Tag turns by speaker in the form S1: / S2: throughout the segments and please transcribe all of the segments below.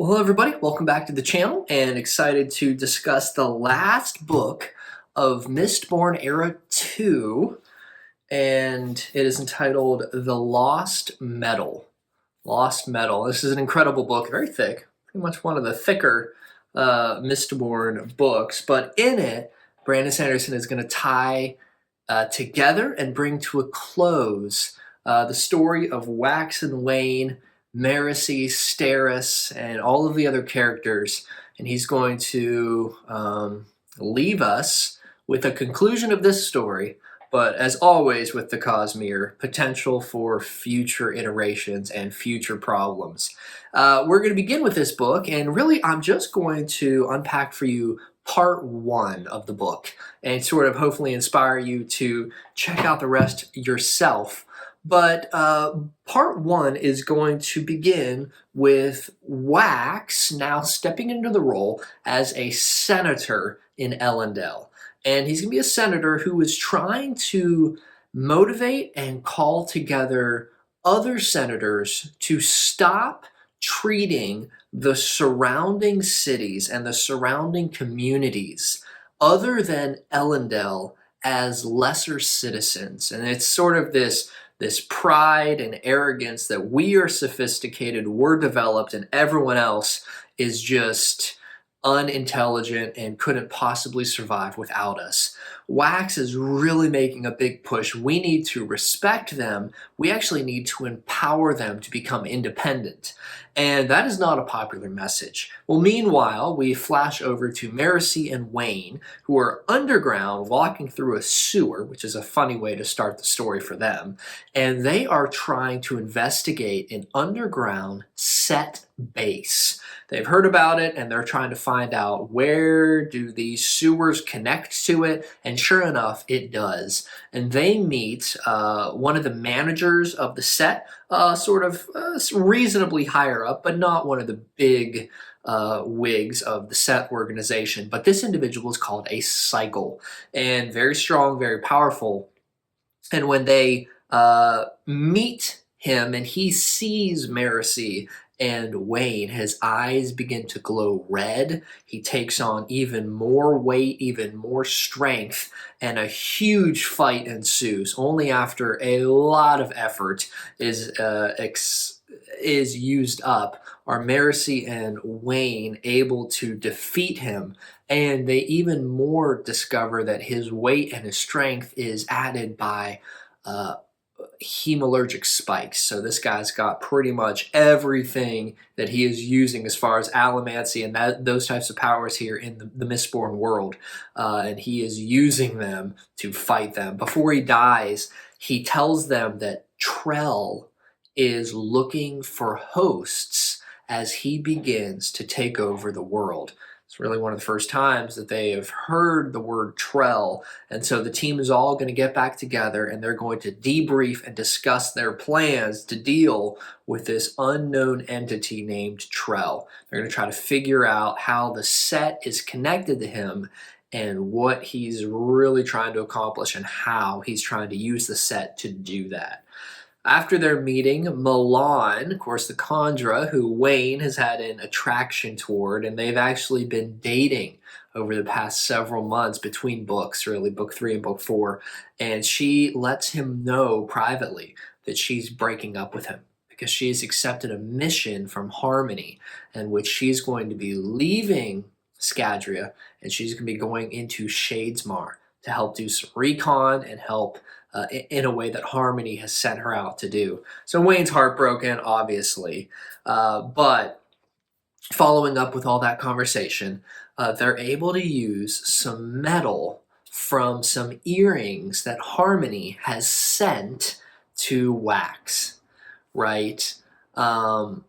S1: Well, hello everybody, welcome back to the channel and excited to discuss the last book of Mistborn Era 2, and it is entitled The Lost Metal. Lost Metal. This is an incredible book, very thick, pretty much one of the thicker Mistborn books, but in it, Brandon Sanderson is going to tie together and bring to a close the story of Wax and Wayne, Marasi, Steris, and all of the other characters. And he's going to leave us with a conclusion of this story, but as always with the Cosmere, potential for future iterations and future problems. We're going to begin with this book, and really I'm just going to unpack for you part one of the book and sort of hopefully inspire you to check out the rest yourself. But part one is going to begin with Wax now stepping into the role as a senator in Ellendale. And he's going to be a senator who is trying to motivate and call together other senators to stop treating the surrounding cities and the surrounding communities other than Ellendale as lesser citizens. And it's sort of this pride and arrogance that we are sophisticated, we're developed, and everyone else is just unintelligent and couldn't possibly survive without us. Wax is really making a big push. We need to respect them. We actually need to empower them to become independent. And that is not a popular message. Well, meanwhile, we flash over to Marasi and Wayne, who are underground walking through a sewer, which is a funny way to start the story for them. And they are trying to investigate an underground set base. They've heard about it and they're trying to find out where do these sewers connect to it, and sure enough, it does. And they meet one of the managers of the set, reasonably higher up, but not one of the big wigs of the set organization. But this individual is called a cycle, and very strong, very powerful. And when they meet him and he sees Marasi and Wayne, his eyes begin to glow red. He takes on even more weight, even more strength, and a huge fight ensues. Only after a lot of effort is used up are Marasi and Wayne able to defeat him, and they even more discover that his weight and his strength is added by hemalurgic spikes. So this guy's got pretty much everything that he is using as far as allomancy and those types of powers here in the Mistborn world. And he is using them to fight them. Before he dies, he tells them that Trell is looking for hosts as he begins to take over the world. It's really one of the first times that they have heard the word Trell, and so the team is all going to get back together and they're going to debrief and discuss their plans to deal with this unknown entity named Trell. They're going to try to figure out how the set is connected to him and what he's really trying to accomplish and how he's trying to use the set to do that. After their meeting, Milan, of course the Khandra, who Wayne has had an attraction toward, and they've actually been dating over the past several months between books, really, book 3 and book 4, and she lets him know privately that she's breaking up with him because she's accepted a mission from Harmony in which she's going to be leaving Scadria and she's going to be going into Shadesmar to help do some recon and help in a way that Harmony has sent her out to do. So Wayne's heartbroken, obviously, but following up with all that conversation, they're able to use some metal from some earrings that Harmony has sent to Wax, right? And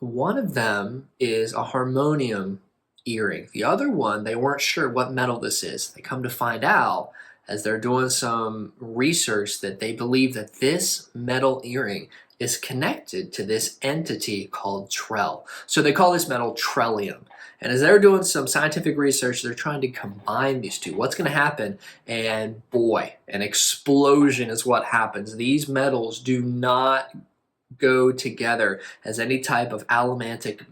S1: one of them is a harmonium earring. The other one, they weren't sure what metal this is. They come to find out as they're doing some research that they believe that this metal earring is connected to this entity called Trell. So they call this metal Trellium. And as they're doing some scientific research, they're trying to combine these two. What's going to happen? And boy, an explosion is what happens. These metals do not go together as any type of allomantic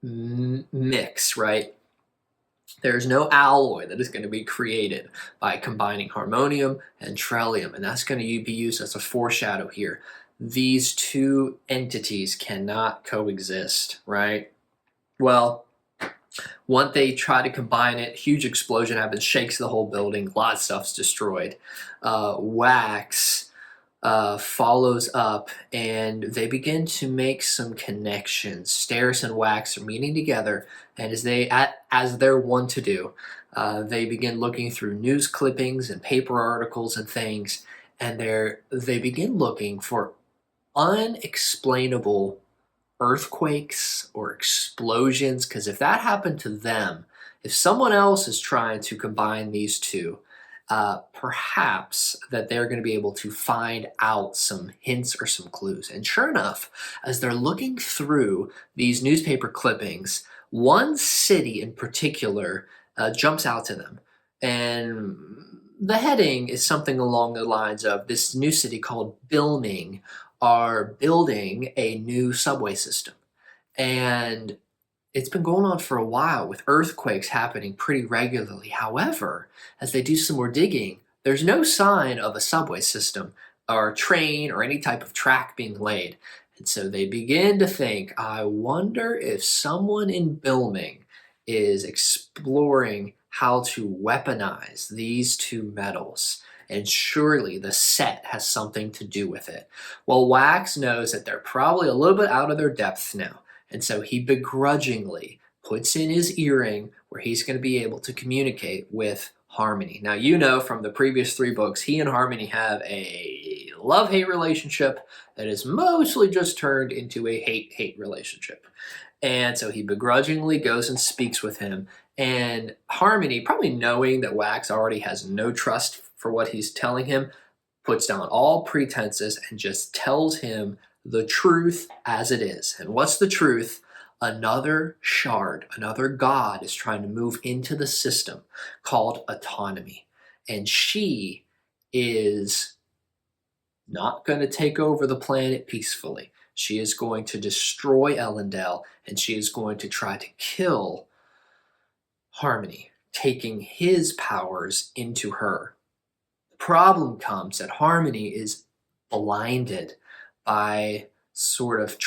S1: mix, right? There's no alloy that is going to be created by combining harmonium and trellium, and that's going to be used as a foreshadow here. These two entities cannot coexist, right? Well, once they try to combine it, huge explosion happens, shakes the whole building, a lot of stuff's destroyed. Wax follows up, and they begin to make some connections. Steris and Wax are meeting together, and as they're wont to do, they begin looking through news clippings and paper articles and things, and they begin looking for unexplainable earthquakes or explosions, because if that happened to them, if someone else is trying to combine these two, perhaps that they're going to be able to find out some hints or some clues. And sure enough, as they're looking through these newspaper clippings, one city in particular jumps out to them. And the heading is something along the lines of this new city called Bilming are building a new subway system. And it's been going on for a while with earthquakes happening pretty regularly. However, as they do some more digging, there's no sign of a subway system or a train or any type of track being laid. And so they begin to think, I wonder if someone in Bilming is exploring how to weaponize these two metals. And surely the set has something to do with it. Well, Wax knows that they're probably a little bit out of their depth now. And so he begrudgingly puts in his earring where he's going to be able to communicate with Harmony. Now, you know from the previous 3 books, he and Harmony have a love-hate relationship that is mostly just turned into a hate-hate relationship. And so he begrudgingly goes and speaks with him. And Harmony, probably knowing that Wax already has no trust for what he's telling him, puts down all pretenses and just tells him the truth as it is. And what's the truth? Another shard, another god is trying to move into the system called autonomy. And she is not going to take over the planet peacefully. She is going to destroy Ellendale, and she is going to try to kill Harmony, taking his powers into her. The problem comes that Harmony is blinded by sort of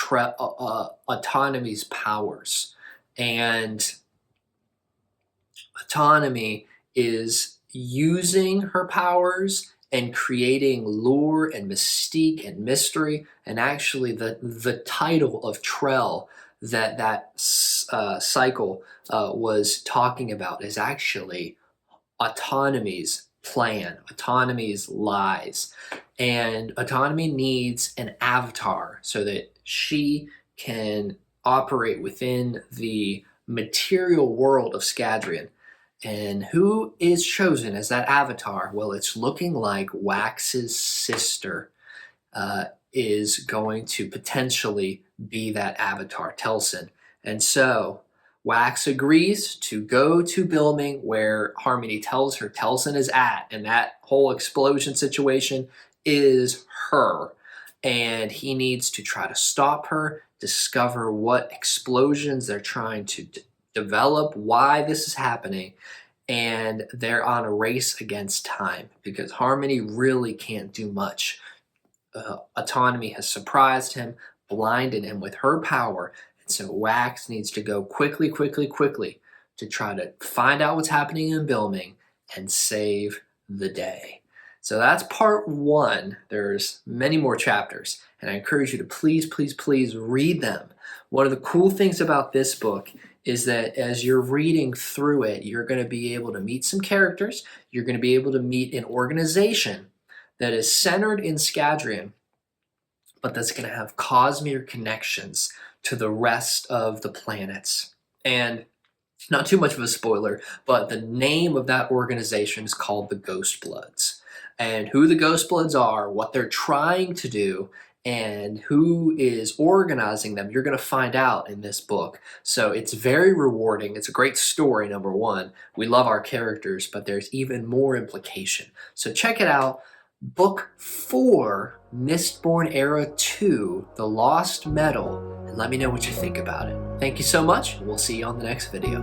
S1: autonomy's powers. And autonomy is using her powers and creating lure and mystique and mystery. And actually the title of Trell that cycle was talking about is actually autonomy's plan, autonomy's lies. And autonomy needs an avatar so that she can operate within the material world of Scadrian. And who is chosen as that avatar? Well, it's looking like Wax's sister is going to potentially be that avatar, Telsin. And so Wax agrees to go to Bilming, where Harmony tells her Telsin is at, and that whole explosion situation is her. And he needs to try to stop her, discover what explosions they're trying to develop, why this is happening, and they're on a race against time because Harmony really can't do much. Autonomy has surprised him, blinded him with her power. So Wax needs to go quickly to try to find out what's happening in Bilming and save the day. So that's part 1. There's many more chapters, and I encourage you to please read them. One of the cool things about this book is that as you're reading through it, you're going to be able to meet some characters. You're going to be able to meet an organization that is centered in Scadrian, but that's going to have cosmic connections to the rest of the planets. And not too much of a spoiler, but the name of that organization is called the Ghost Bloods. And who the Ghost Bloods are, what they're trying to do, and who is organizing them, you're going to find out in this book. So it's very rewarding. It's a great story, number 1. We love our characters, but there's even more implication. So check it out. Book 4, Mistborn Era 2, The Lost Metal, and let me know what you think about it. Thank you so much. We'll see you on the next video.